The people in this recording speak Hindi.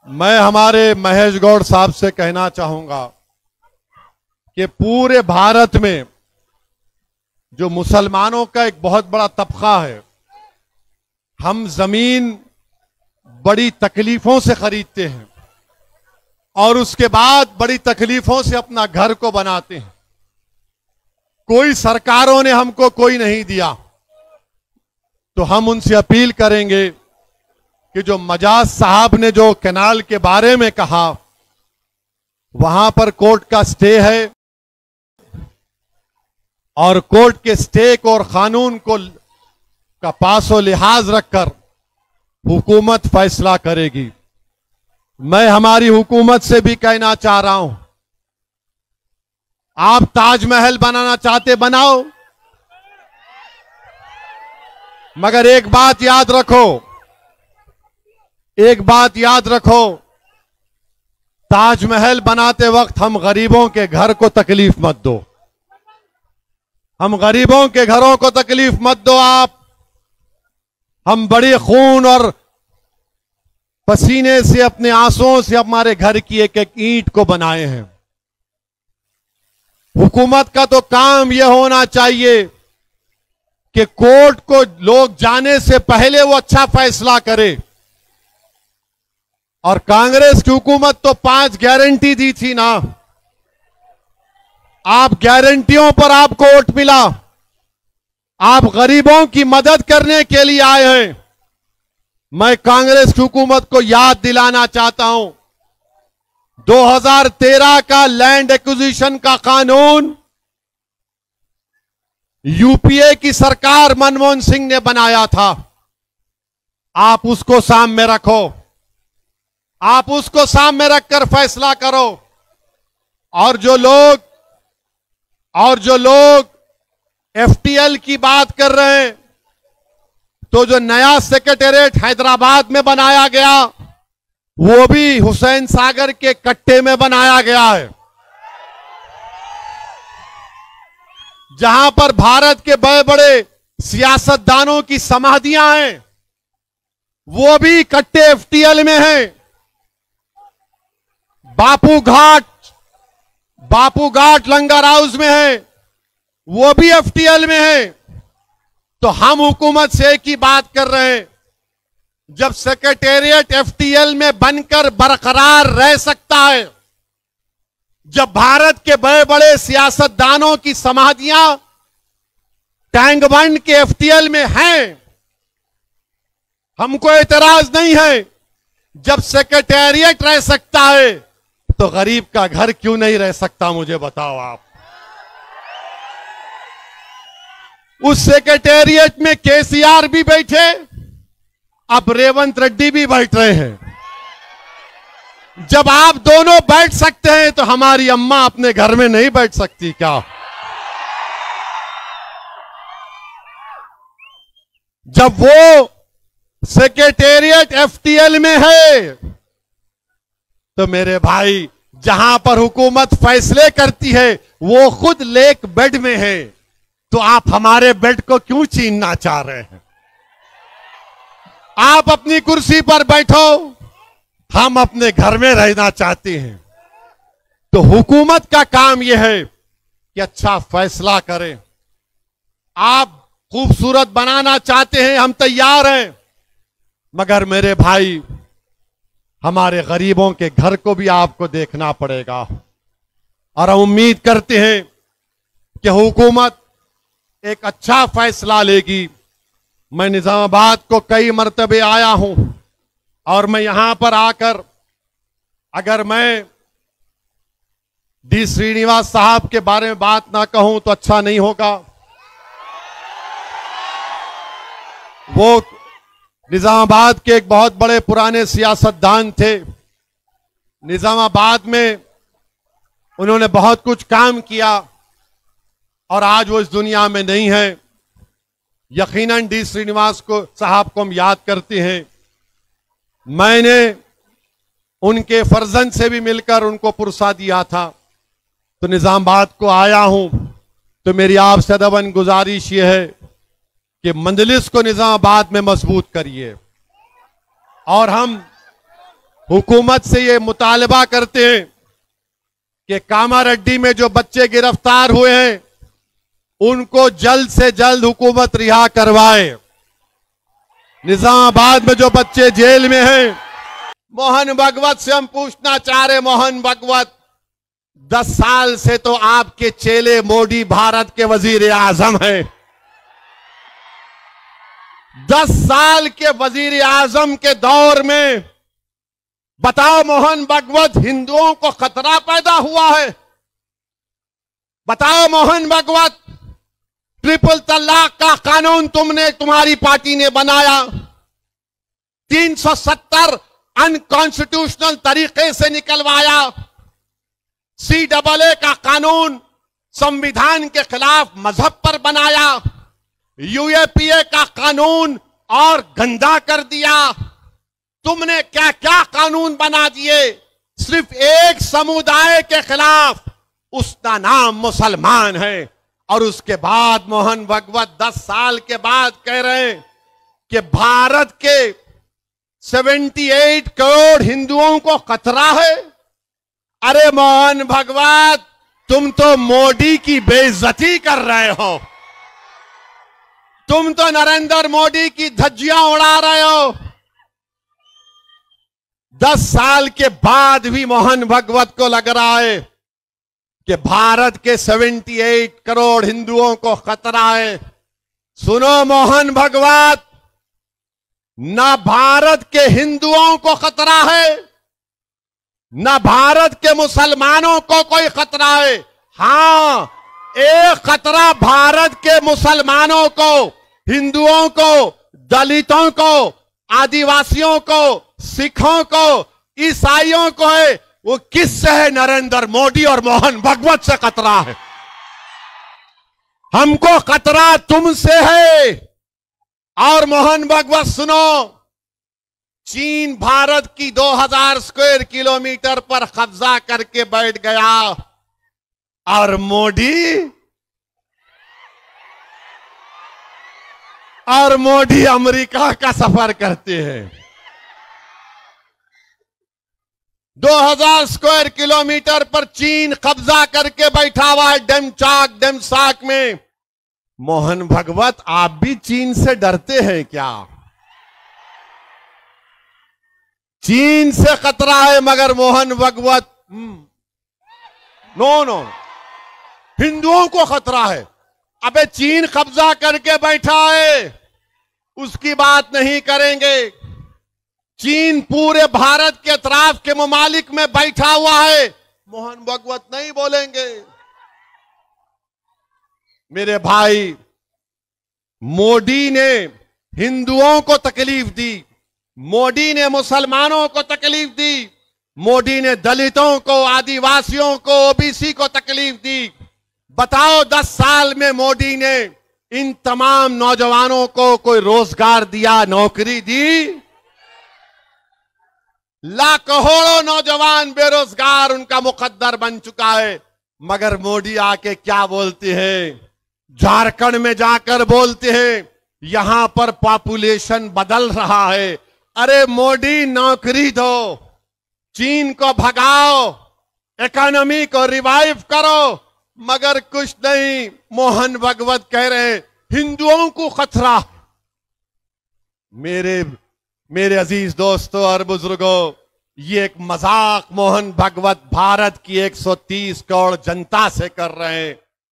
मैं हमारे महेश गौड़ साहब से कहना चाहूंगा कि पूरे भारत में जो मुसलमानों का एक बहुत बड़ा तबका है, हम जमीन बड़ी तकलीफों से खरीदते हैं और उसके बाद बड़ी तकलीफों से अपना घर को बनाते हैं। कोई सरकारों ने हमको कोई नहीं दिया, तो हम उनसे अपील करेंगे कि जो मजाज साहब ने जो कैनाल के बारे में कहा, वहां पर कोर्ट का स्टे है और कोर्ट के स्टे को और कानून को का पासो लिहाज रखकर हुकूमत फैसला करेगी। मैं हमारी हुकूमत से भी कहना चाह रहा हूं, आप ताजमहल बनाना चाहते बनाओ, मगर एक बात याद रखो, ताजमहल बनाते वक्त हम गरीबों के घर को तकलीफ मत दो। हम गरीबों के घरों को तकलीफ मत दो आप। हम बड़े खून और पसीने से, अपने आंसुओं से हमारे घर की एक एक ईंट को बनाए हैं। हुकूमत का तो काम यह होना चाहिए कि कोर्ट को लोग जाने से पहले वो अच्छा फैसला करे। और कांग्रेस की हुकूमत तो 5 गारंटी दी थी ना, आप गारंटियों पर आपको वोट मिला, आप गरीबों की मदद करने के लिए आए हैं। मैं कांग्रेस की हुकूमत को याद दिलाना चाहता हूं, 2013 का लैंड एक्विजिशन का कानून यूपीए की सरकार मनमोहन सिंह ने बनाया था। आप उसको सामने रखो, आप उसको सामने रखकर फैसला करो। और जो लोग एफटीएल की बात कर रहे हैं, तो जो नया सेक्रेटेरिएट हैदराबाद में बनाया गया, वो भी हुसैन सागर के कट्टे में बनाया गया है, जहां पर भारत के बड़े बड़े सियासतदानों की समाधियां हैं, वो भी कट्टे एफटीएल में हैं। बापू घाट लंगर हाउस में है, वो भी एफटीएल में है। तो हम हुकूमत से एक ही बात कर रहे हैं, जब सेक्रेटेरिएट एफटीएल में बनकर बरकरार रह सकता है, जब भारत के बड़े बड़े सियासतदानों की समाधियां टैंक बंड के एफटीएल में हैं, हमको एतराज नहीं है। जब सेक्रेटेरिएट रह सकता है, तो गरीब का घर क्यों नहीं रह सकता, मुझे बताओ आप। उस सेक्रेटेरिएट में केसीआर भी बैठे, अब रेवंत रेड्डी भी बैठ रहे हैं। जब आप दोनों बैठ सकते हैं, तो हमारी अम्मा अपने घर में नहीं बैठ सकती क्या? जब वो सेक्रेटेरिएट एफटीएल में है, तो मेरे भाई, जहां पर हुकूमत फैसले करती है, वो खुद लेक बेड में है, तो आप हमारे बेड को क्यों छीनना चाह रहे हैं? आप अपनी कुर्सी पर बैठो, हम अपने घर में रहना चाहते हैं। तो हुकूमत का काम यह है कि अच्छा फैसला करें। आप खूबसूरत बनाना चाहते हैं, हम तैयार हैं, मगर मेरे भाई, हमारे गरीबों के घर को भी आपको देखना पड़ेगा। और हम उम्मीद करते हैं कि हुकूमत एक अच्छा फैसला लेगी। मैं निजामाबाद को कई मर्तबे आया हूं, और मैं यहां पर आकर, अगर मैं डी श्रीनिवास साहब के बारे में बात ना कहूं तो अच्छा नहीं होगा। वो निजामाबाद के एक बहुत बड़े पुराने सियासतदान थे। निजामाबाद में उन्होंने बहुत कुछ काम किया, और आज वो इस दुनिया में नहीं है। यकीनन डी श्रीनिवास को साहब को हम याद करते हैं। मैंने उनके फर्जंद से भी मिलकर उनको पुरसा दिया था, तो निजामाबाद को आया हूं। तो मेरी आपसे अदबन गुजारिश ये है कि मंजलिस को निजामाबाद में मजबूत करिए, और हम हुकूमत से ये मुतालबा करते हैं कि कामारेड्डी में जो बच्चे गिरफ्तार हुए हैं उनको जल्द से जल्द हुकूमत रिहा करवाए। निजामाबाद में जो बच्चे जेल में हैं, मोहन भागवत से हम पूछना चाह रहे, मोहन भागवत 10 साल से तो आपके चेले मोदी भारत के वजीर आजम हैं। 10 साल के वजीर आजम के दौर में बताओ मोहन भागवत, हिंदुओं को खतरा पैदा हुआ है? बताओ मोहन भागवत, ट्रिपल तलाक का कानून तुम्हारी पार्टी ने बनाया, 370 अनकॉन्स्टिट्यूशनल तरीके से निकलवाया, CAA का कानून संविधान के खिलाफ मजहब पर बनाया, UAPA का कानून और गंदा कर दिया। तुमने क्या क्या कानून बना दिए सिर्फ एक समुदाय के खिलाफ, उसका नाम मुसलमान है। और उसके बाद मोहन भागवत 10 साल के बाद कह रहे हैं कि भारत के 78 करोड़ हिंदुओं को खतरा है। अरे मोहन भागवत, तुम तो मोदी की बेइज्जती कर रहे हो, तुम तो नरेंद्र मोदी की धज्जियां उड़ा रहे हो। 10 साल के बाद भी मोहन भागवत को लग रहा है कि भारत के 78 करोड़ हिंदुओं को खतरा है। सुनो मोहन भागवत, ना भारत के हिंदुओं को खतरा है, ना भारत के मुसलमानों को कोई खतरा है। हां, एक खतरा भारत के मुसलमानों को, हिंदुओं को, दलितों को, आदिवासियों को, सिखों को, ईसाइयों को है। वो किससे है? नरेंद्र मोदी और मोहन भागवत से खतरा है। हमको खतरा तुमसे है। और मोहन भागवत सुनो, चीन भारत की 2000 स्क्वायर किलोमीटर पर कब्जा करके बैठ गया और मोदी अमेरिका का सफर करते हैं। 2000 स्क्वायर किलोमीटर पर चीन कब्जा करके बैठा हुआ है डेमसाक में। मोहन भागवत, आप भी चीन से डरते हैं क्या? चीन से खतरा है, मगर मोहन भागवत नो, हिंदुओं को खतरा है। अबे चीन कब्जा करके बैठा है, उसकी बात नहीं करेंगे। चीन पूरे भारत के अतराफ के ममालिक में बैठा हुआ है, मोहन भागवत नहीं बोलेंगे। मेरे भाई, मोदी ने हिंदुओं को तकलीफ दी, मोदी ने मुसलमानों को तकलीफ दी, मोदी ने दलितों को, आदिवासियों को, ओबीसी को तकलीफ दी। बताओ 10 साल में मोदी ने इन तमाम नौजवानों को कोई रोजगार दिया, नौकरी दी? लाखों नौजवान बेरोजगार उनका मुकद्दर बन चुका है। मगर मोदी आके क्या बोलते हैं? झारखंड में जाकर बोलते हैं यहां पर पॉपुलेशन बदल रहा है। अरे मोदी, नौकरी दो, चीन को भगाओ, इकोनॉमी को रिवाइव करो, मगर कुछ नहीं। मोहन भागवत कह रहे हैं हिंदुओं को खतरा। मेरे अजीज दोस्तों और बुजुर्गों, ये एक मजाक मोहन भागवत भारत की 130 करोड़ जनता से कर रहे हैं।